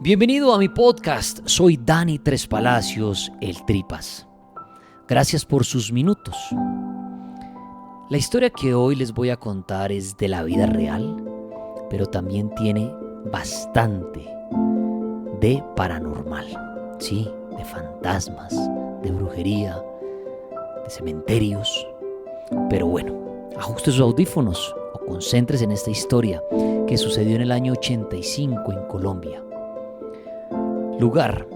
Bienvenido a mi podcast, soy Dani Tres Palacios, el Tripas. Gracias por sus minutos. La historia que hoy les voy a contar es de la vida real, pero también tiene bastante de paranormal, sí, de fantasmas, de brujería, de cementerios. Pero bueno, ajuste sus audífonos o concéntrese en esta historia que sucedió en el año 85 en Colombia. Lugar,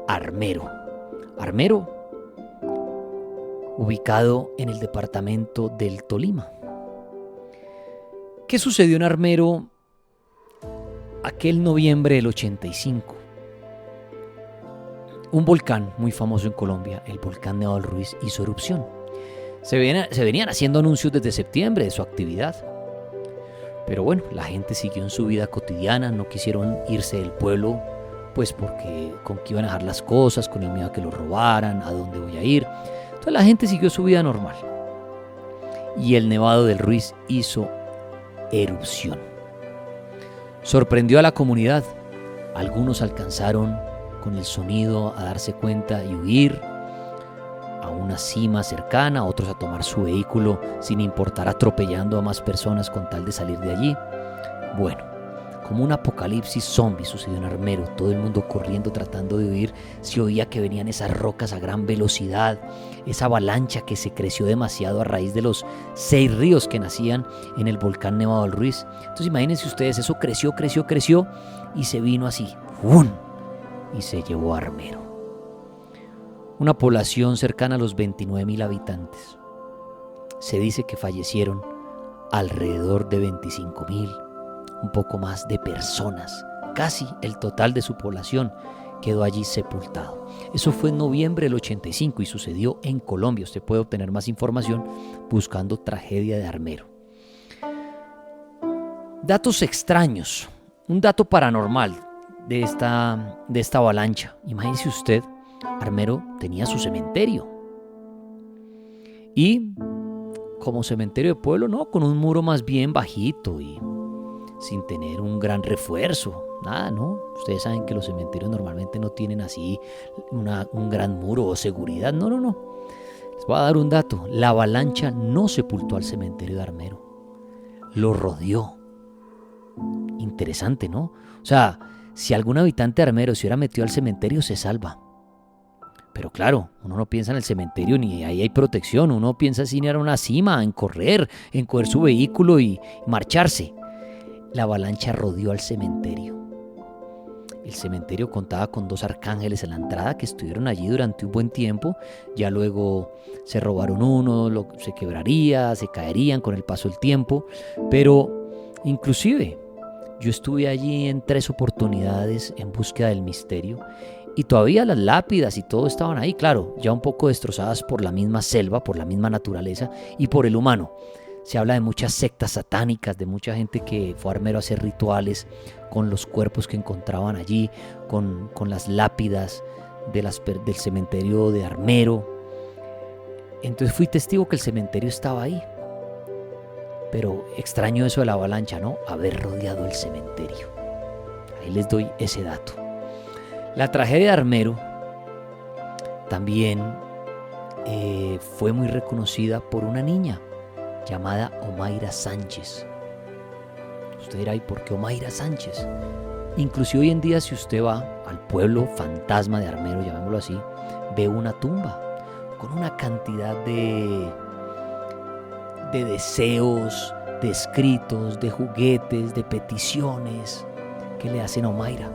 Armero. Armero, ubicado en el departamento del Tolima. ¿Qué sucedió en Armero aquel noviembre del 85? Un volcán muy famoso en Colombia, el volcán Nevado del Ruiz, hizo erupción. Se venían haciendo anuncios desde septiembre de su actividad. Pero bueno, la gente siguió en su vida cotidiana, no quisieron irse del pueblo, pues porque con qué iban a dejar las cosas, con el miedo a que los robaran, a dónde voy a ir. Entonces la gente siguió su vida normal. Y el Nevado del Ruiz hizo erupción. Sorprendió a la comunidad. Algunos alcanzaron con el sonido a darse cuenta y huir a una cima cercana, otros a tomar su vehículo sin importar atropellando a más personas con tal de salir de allí. Bueno, como un apocalipsis zombie sucedió en Armero, todo el mundo corriendo tratando de huir. Se oía que venían esas rocas a gran velocidad, esa avalancha que se creció demasiado a raíz de los 6 ríos que nacían en el volcán Nevado del Ruiz. Entonces imagínense ustedes, eso creció y se vino así, ¡fum!, y se llevó a Armero. Una población cercana a los 29.000 habitantes. Se dice que fallecieron alrededor de 25.000. Un poco más de personas, casi el total de su población quedó allí sepultado. Eso fue en noviembre del 85 y sucedió en Colombia. Usted puede obtener más información buscando tragedia de Armero. Datos extraños, un dato paranormal de esta avalancha. Imagínese usted, Armero tenía su cementerio y como cementerio de pueblo, no, con un muro más bien bajito y sin tener un gran refuerzo, nada, ¿no? Ustedes saben que los cementerios normalmente no tienen así un gran muro o seguridad, no. Les voy a dar un dato, la avalancha no sepultó al cementerio de Armero, lo rodeó. Interesante, ¿no? O sea, si algún habitante de Armero se hubiera metido al cementerio, se salva. Pero claro, uno no piensa en el cementerio ni ahí hay protección, uno piensa en ir a una cima, en correr, en coger su vehículo y marcharse. La avalancha rodeó al cementerio. El cementerio contaba con 2 arcángeles en la entrada que estuvieron allí durante un buen tiempo. Ya luego se robaron uno, se quebraría, se caerían con el paso del tiempo. Pero inclusive yo estuve allí en 3 oportunidades en búsqueda del misterio. Y todavía las lápidas y todo estaban ahí, claro, ya un poco destrozadas por la misma selva, por la misma naturaleza y por el humano. Se habla de muchas sectas satánicas, de mucha gente que fue a Armero a hacer rituales con los cuerpos que encontraban allí, con las lápidas del cementerio de Armero. Entonces fui testigo que el cementerio estaba ahí. Pero extraño eso de la avalancha, ¿no? Haber rodeado el cementerio. Ahí les doy ese dato. La tragedia de Armero también fue muy reconocida por una niña llamada Omaira Sánchez. Usted dirá, ¿y por qué Omaira Sánchez? Inclusive hoy en día, si usted va al pueblo fantasma de Armero, llamémoslo así, ve una tumba con una cantidad de deseos, de escritos, de juguetes, de peticiones que le hacen a Omaira.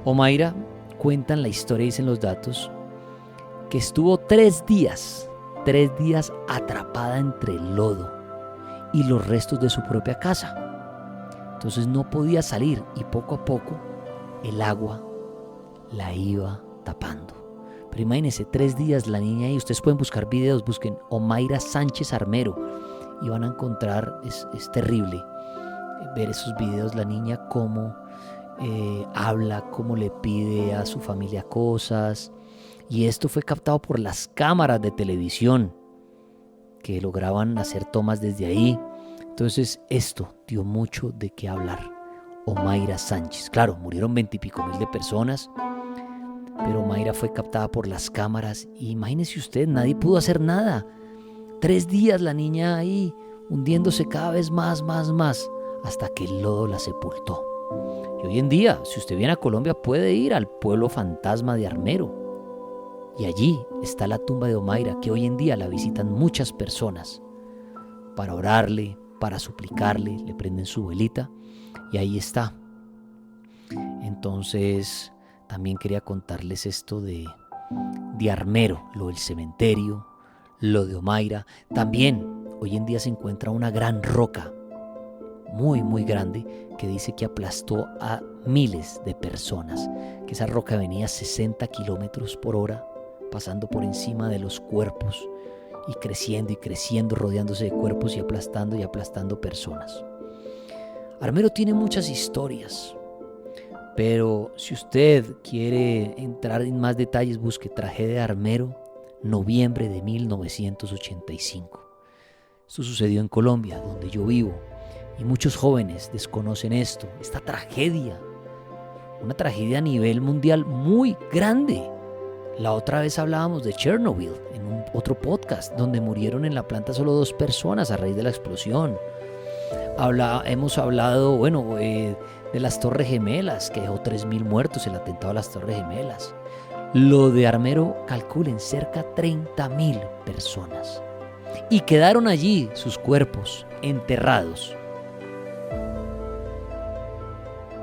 Omaira, cuentan la historia, dicen los datos, que estuvo 3 días atrapada entre el lodo y los restos de su propia casa. Entonces no podía salir y poco a poco el agua la iba tapando. Pero imagínense, 3 días la niña ahí. Ustedes pueden buscar videos, busquen Omaira Sánchez Armero y van a encontrar, es terrible ver esos videos, la niña cómo habla, cómo le pide a su familia cosas. Y esto fue captado por las cámaras de televisión que lograban hacer tomas desde ahí. Entonces esto dio mucho de qué hablar. Omaira Sánchez. Claro, murieron 20 y pico mil de personas, pero Omaira fue captada por las cámaras y imagínese usted, nadie pudo hacer nada. 3 días la niña ahí hundiéndose cada vez más, hasta que el lodo la sepultó. Y hoy en día, si usted viene a Colombia, puede ir al pueblo fantasma de Armero. Y allí está la tumba de Omaira, que hoy en día la visitan muchas personas para orarle, para suplicarle, le prenden su velita y ahí está. Entonces, también quería contarles esto de Armero, lo del cementerio, lo de Omaira. También hoy en día se encuentra una gran roca, muy grande, que dice que aplastó a miles de personas, que esa roca venía a 60 kilómetros por hora, pasando por encima de los cuerpos y creciendo, rodeándose de cuerpos y aplastando personas. Armero tiene muchas historias, pero si usted quiere entrar en más detalles, busque Tragedia de Armero, noviembre de 1985. Esto sucedió en Colombia, donde yo vivo, y muchos jóvenes desconocen esta tragedia, una tragedia a nivel mundial muy grande. La otra vez hablábamos de Chernobyl en un otro podcast, donde murieron en la planta solo 2 personas a raíz de la explosión. Hemos hablado, de las Torres Gemelas, que dejó 3.000 muertos, el atentado a las Torres Gemelas. Lo de Armero, calculen, cerca de 30.000 personas. Y quedaron allí sus cuerpos enterrados.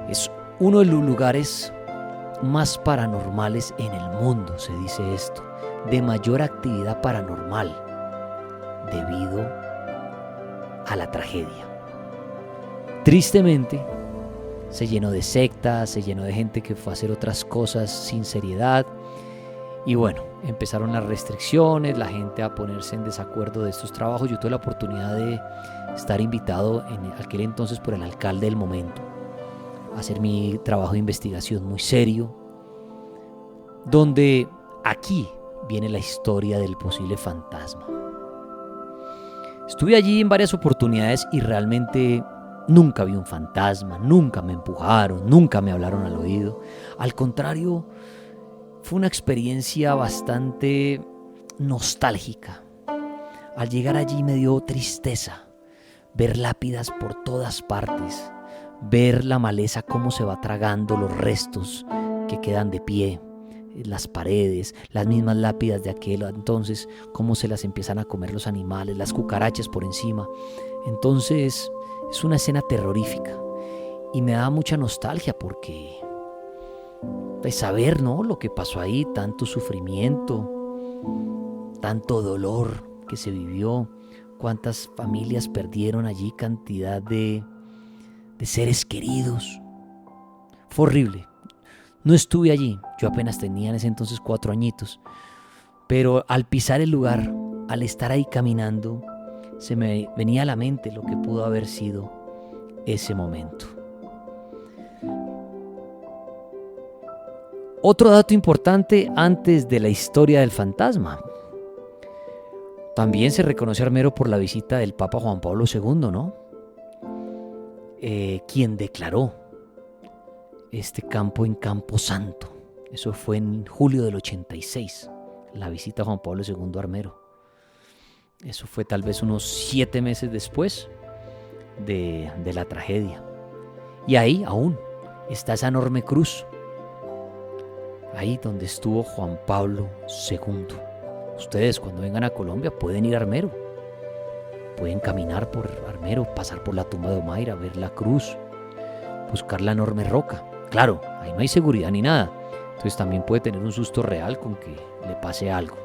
Es uno de los lugares más paranormales en el mundo, se dice esto, de mayor actividad paranormal, debido a la tragedia. Tristemente, se llenó de sectas, se llenó de gente que fue a hacer otras cosas sin seriedad. Y empezaron las restricciones, la gente a ponerse en desacuerdo de estos trabajos. Yo tuve la oportunidad de estar invitado en aquel entonces por el alcalde del momento a hacer mi trabajo de investigación muy serio, donde aquí viene la historia del posible fantasma. Estuve allí en varias oportunidades y realmente nunca vi un fantasma, nunca me empujaron, nunca me hablaron al oído. Al contrario, fue una experiencia bastante nostálgica. Al llegar allí me dio tristeza ver lápidas por todas partes, ver la maleza cómo se va tragando los restos que quedan de pie, las paredes, las mismas lápidas de aquel entonces, cómo se las empiezan a comer los animales, las cucarachas por encima. Entonces es una escena terrorífica y me da mucha nostalgia porque saber, ¿no?, lo que pasó ahí, tanto sufrimiento, tanto dolor que se vivió, cuántas familias perdieron allí, cantidad de seres queridos. Fue horrible. No estuve allí, yo apenas tenía en ese entonces 4 añitos, pero al pisar el lugar, al estar ahí caminando, se me venía a la mente lo que pudo haber sido ese momento. Otro dato importante antes de la historia del fantasma. También se reconoce a Armero por la visita del Papa Juan Pablo II, ¿no? Quien declaró este campo en Campo Santo. Eso fue en julio del 86, la visita a Juan Pablo II a Armero. Eso fue tal vez unos 7 meses después de la tragedia. Y ahí aún está esa enorme cruz, ahí donde estuvo Juan Pablo II. Ustedes cuando vengan a Colombia pueden ir a Armero, pueden caminar por Armero, pasar por la tumba de Omaira, ver la cruz, buscar la enorme roca. Claro, ahí no hay seguridad ni nada, entonces también puede tener un susto real con que le pase algo.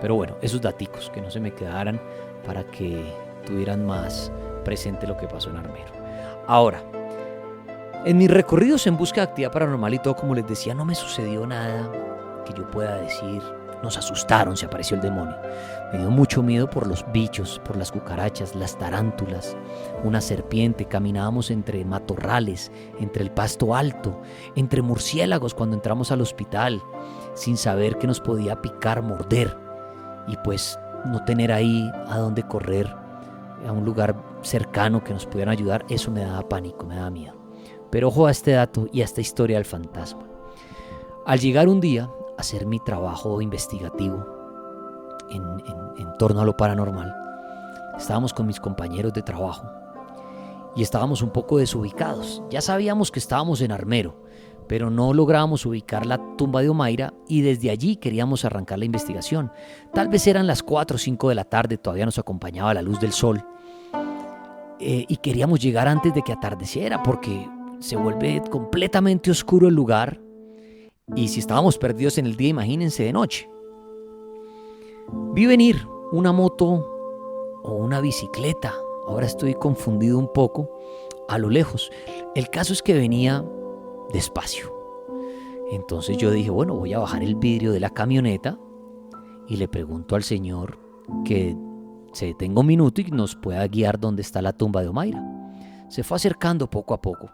Pero esos daticos que no se me quedaran para que tuvieran más presente lo que pasó en Armero. Ahora, en mis recorridos en busca de actividad paranormal y todo, como les decía, no me sucedió nada que yo pueda decir, nos asustaron, se apareció el demonio. Me dio mucho miedo por los bichos, por las cucarachas, las tarántulas, una serpiente. Caminábamos entre matorrales, entre el pasto alto, entre murciélagos cuando entramos al hospital, sin saber que nos podía picar, morder. Y pues no tener ahí a dónde correr, a un lugar cercano que nos pudieran ayudar, eso me daba pánico, me daba miedo. Pero ojo a este dato y a esta historia del fantasma. Al llegar un día a hacer mi trabajo investigativo en torno a lo paranormal, estábamos con mis compañeros de trabajo y estábamos un poco desubicados. Ya sabíamos que estábamos en Armero, pero no lográbamos ubicar la tumba de Omaira y desde allí queríamos arrancar la investigación. Tal vez eran las 4 o 5 de la tarde, todavía nos acompañaba la luz del sol y queríamos llegar antes de que atardeciera porque se vuelve completamente oscuro el lugar y si estábamos perdidos en el día, imagínense de noche. Vi venir una moto o una bicicleta, ahora estoy confundido un poco, a lo lejos. El caso es que venía despacio. Entonces yo dije, bueno, voy a bajar el vidrio de la camioneta y le pregunto al señor que se detenga un minuto y nos pueda guiar dónde está la tumba de Omaira. Se fue acercando poco a poco.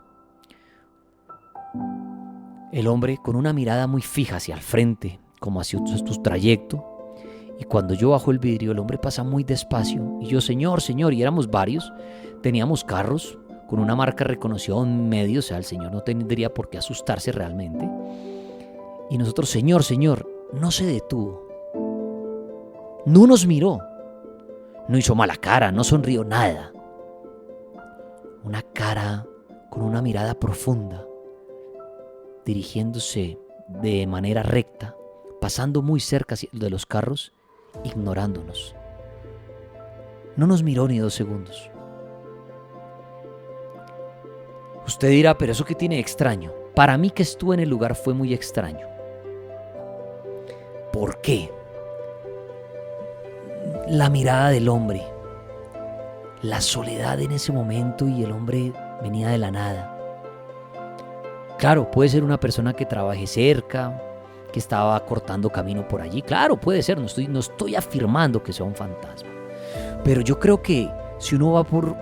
El hombre con una mirada muy fija hacia el frente, como hacia su trayecto. Y cuando yo bajo el vidrio, el hombre pasa muy despacio. Y yo, señor, y éramos varios. Teníamos carros con una marca reconocida en medio, o sea, el señor no tendría por qué asustarse realmente. Y nosotros, señor, no se detuvo. No nos miró. No hizo mala cara, no sonrió nada. Una cara con una mirada profunda, dirigiéndose de manera recta, pasando muy cerca de los carros, ignorándonos. No nos miró ni 2 segundos. Usted dirá, pero ¿eso qué tiene de extraño? Para mí que estuve en el lugar fue muy extraño. ¿Por qué? La mirada del hombre, la soledad en ese momento y el hombre venía de la nada. Claro, puede ser una persona que trabaje cerca, que estaba cortando camino por allí. Claro, puede ser, no estoy afirmando que sea un fantasma. Pero yo creo que si uno va por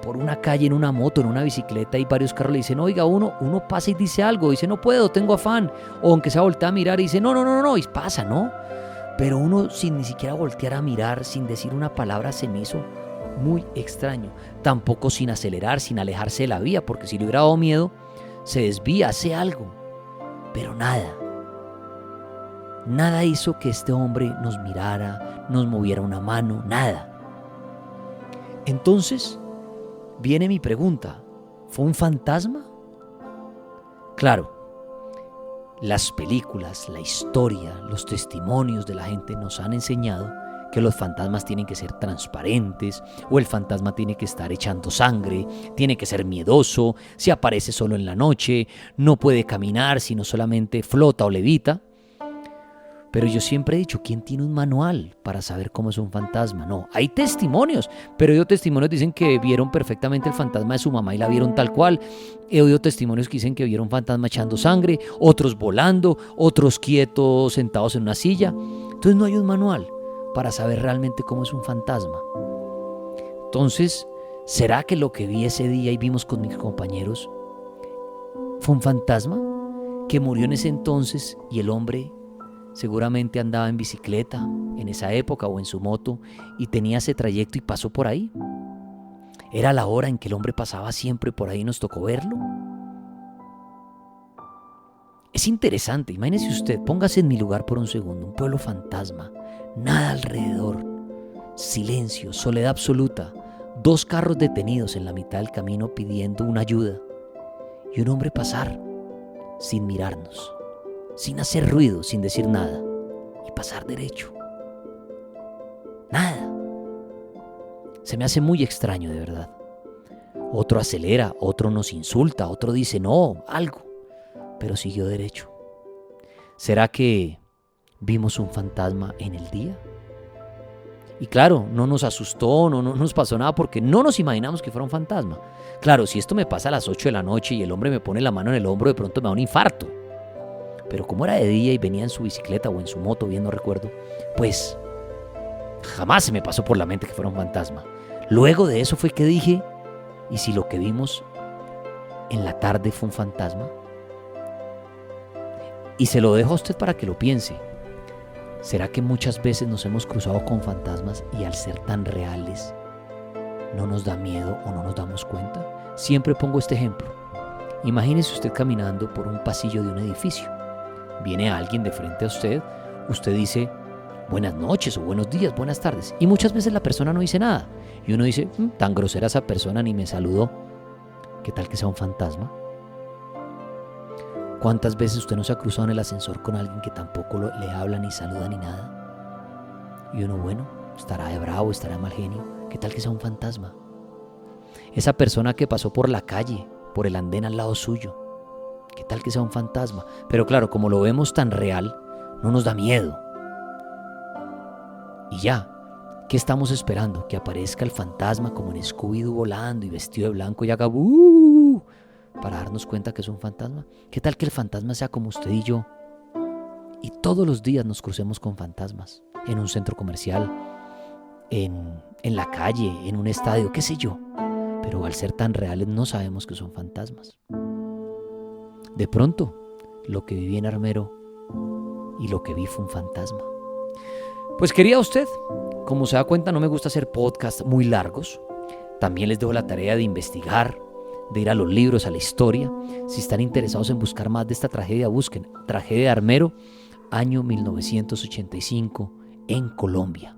una calle en una moto, en una bicicleta y varios carros le dicen, oiga, uno pasa y dice algo, dice, no puedo, tengo afán. O aunque sea voltea a mirar y dice, no, y pasa, ¿no? Pero uno sin ni siquiera voltear a mirar, sin decir una palabra, se me hizo muy extraño. Tampoco sin acelerar, sin alejarse de la vía, porque si le hubiera dado miedo, se desvía, hace algo. Pero nada hizo que este hombre nos mirara, nos moviera una mano, nada. Entonces, viene mi pregunta, ¿fue un fantasma? Claro, las películas, la historia, los testimonios de la gente nos han enseñado que los fantasmas tienen que ser transparentes, o el fantasma tiene que estar echando sangre, tiene que ser miedoso, se aparece solo en la noche, no puede caminar, sino solamente flota o levita. Pero yo siempre he dicho, ¿quién tiene un manual para saber cómo es un fantasma? No, hay testimonios, pero he oído testimonios que dicen que vieron perfectamente el fantasma de su mamá y la vieron tal cual. He oído testimonios que dicen que vieron un fantasma echando sangre, otros volando, otros quietos, sentados en una silla. Entonces no hay un manual para saber realmente cómo es un fantasma. Entonces, ¿será que lo que vi ese día y vimos con mis compañeros fue un fantasma que murió en ese entonces y el hombre seguramente andaba en bicicleta en esa época o en su moto y tenía ese trayecto y pasó por ahí? ¿Era la hora en que el hombre pasaba siempre por ahí y nos tocó verlo? Es interesante, imagínese usted, póngase en mi lugar por un segundo, un pueblo fantasma, nada alrededor, silencio, soledad absoluta, 2 carros detenidos en la mitad del camino pidiendo una ayuda y un hombre pasar sin mirarnos, sin hacer ruido, sin decir nada y pasar derecho. Nada. Se me hace muy extraño, de verdad. Otro acelera, otro nos insulta, otro dice no, algo, pero siguió derecho. ¿Será que vimos un fantasma en el día? Y claro, no nos asustó, no nos pasó nada porque no nos imaginamos que fuera un fantasma. Claro, si esto me pasa a las 8 de la noche y el hombre me pone la mano en el hombro, de pronto me da un infarto. Pero como era de día y venía en su bicicleta o en su moto, bien no recuerdo, pues jamás se me pasó por la mente que fuera un fantasma. Luego de eso fue que dije, ¿y si lo que vimos en la tarde fue un fantasma? Y se lo dejo a usted para que lo piense. ¿Será que muchas veces nos hemos cruzado con fantasmas y al ser tan reales no nos da miedo o no nos damos cuenta? Siempre pongo este ejemplo. Imagínese usted caminando por un pasillo de un edificio. Viene alguien de frente a usted, usted dice buenas noches o buenos días, buenas tardes. Y muchas veces la persona no dice nada. Y uno dice, tan grosera esa persona, ni me saludó. ¿Qué tal que sea un fantasma? ¿Cuántas veces usted no se ha cruzado en el ascensor con alguien que tampoco le habla, ni saluda, ni nada? Y uno, bueno, estará de bravo, estará de mal genio. ¿Qué tal que sea un fantasma? Esa persona que pasó por la calle, por el andén al lado suyo. ¿Qué tal que sea un fantasma? Pero claro, como lo vemos tan real, no nos da miedo. Y ya, ¿qué estamos esperando? Que aparezca el fantasma como en Scooby-Doo volando y vestido de blanco y haga ¡buh! Para darnos cuenta que es un fantasma. ¿Qué tal que el fantasma sea como usted y yo? Y todos los días nos crucemos con fantasmas. En un centro comercial, en la calle, en un estadio, qué sé yo. Pero al ser tan reales no sabemos que son fantasmas. De pronto, lo que viví en Armero y lo que vi fue un fantasma. Pues quería usted, como se da cuenta, no me gusta hacer podcasts muy largos. También les dejo la tarea de investigar, de ir a los libros, a la historia. Si están interesados en buscar más de esta tragedia, busquen Tragedia de Armero, año 1985, en Colombia.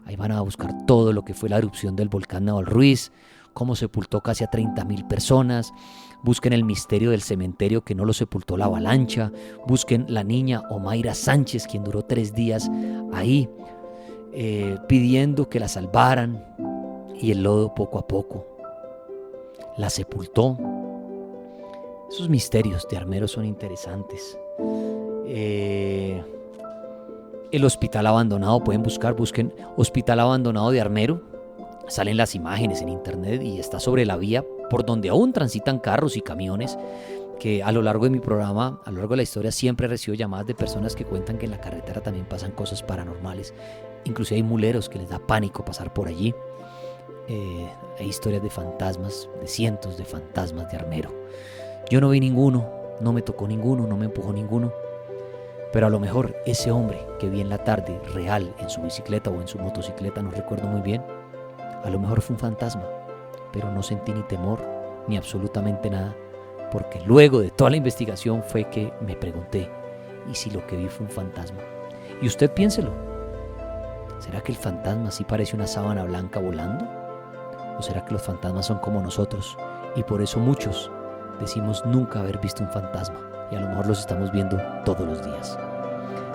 Ahí van a buscar todo lo que fue la erupción del volcán Naval Ruiz, cómo sepultó casi a 30,000 personas. Busquen el misterio del cementerio que no lo sepultó la avalancha. Busquen la niña Omaira Sánchez, quien duró 3 días ahí pidiendo que la salvaran, y el lodo poco a poco la sepultó. Esos misterios de Armero son interesantes. El hospital abandonado, busquen hospital abandonado de Armero. Salen las imágenes en internet y está sobre la vía por donde aún transitan carros y camiones, que a lo largo de mi programa, a lo largo de la historia, siempre recibo llamadas de personas que cuentan que en la carretera también pasan cosas paranormales. Inclusive hay muleros que les da pánico pasar por allí. Hay historias de fantasmas, de cientos de fantasmas de Armero. Yo no vi ninguno, no me tocó ninguno, no me empujó ninguno. Pero a lo mejor ese hombre que vi en la tarde, real, en su bicicleta o en su motocicleta, no recuerdo muy bien, a lo mejor fue un fantasma, pero no sentí ni temor, ni absolutamente nada, porque luego de toda la investigación fue que me pregunté, ¿y si lo que vi fue un fantasma? Y usted piénselo, ¿será que el fantasma sí parece una sábana blanca volando? ¿O será que los fantasmas son como nosotros y por eso muchos decimos nunca haber visto un fantasma y a lo mejor los estamos viendo todos los días?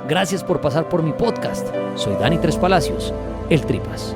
Gracias por pasar por mi podcast. Soy Dani Tres Palacios, el Tripas.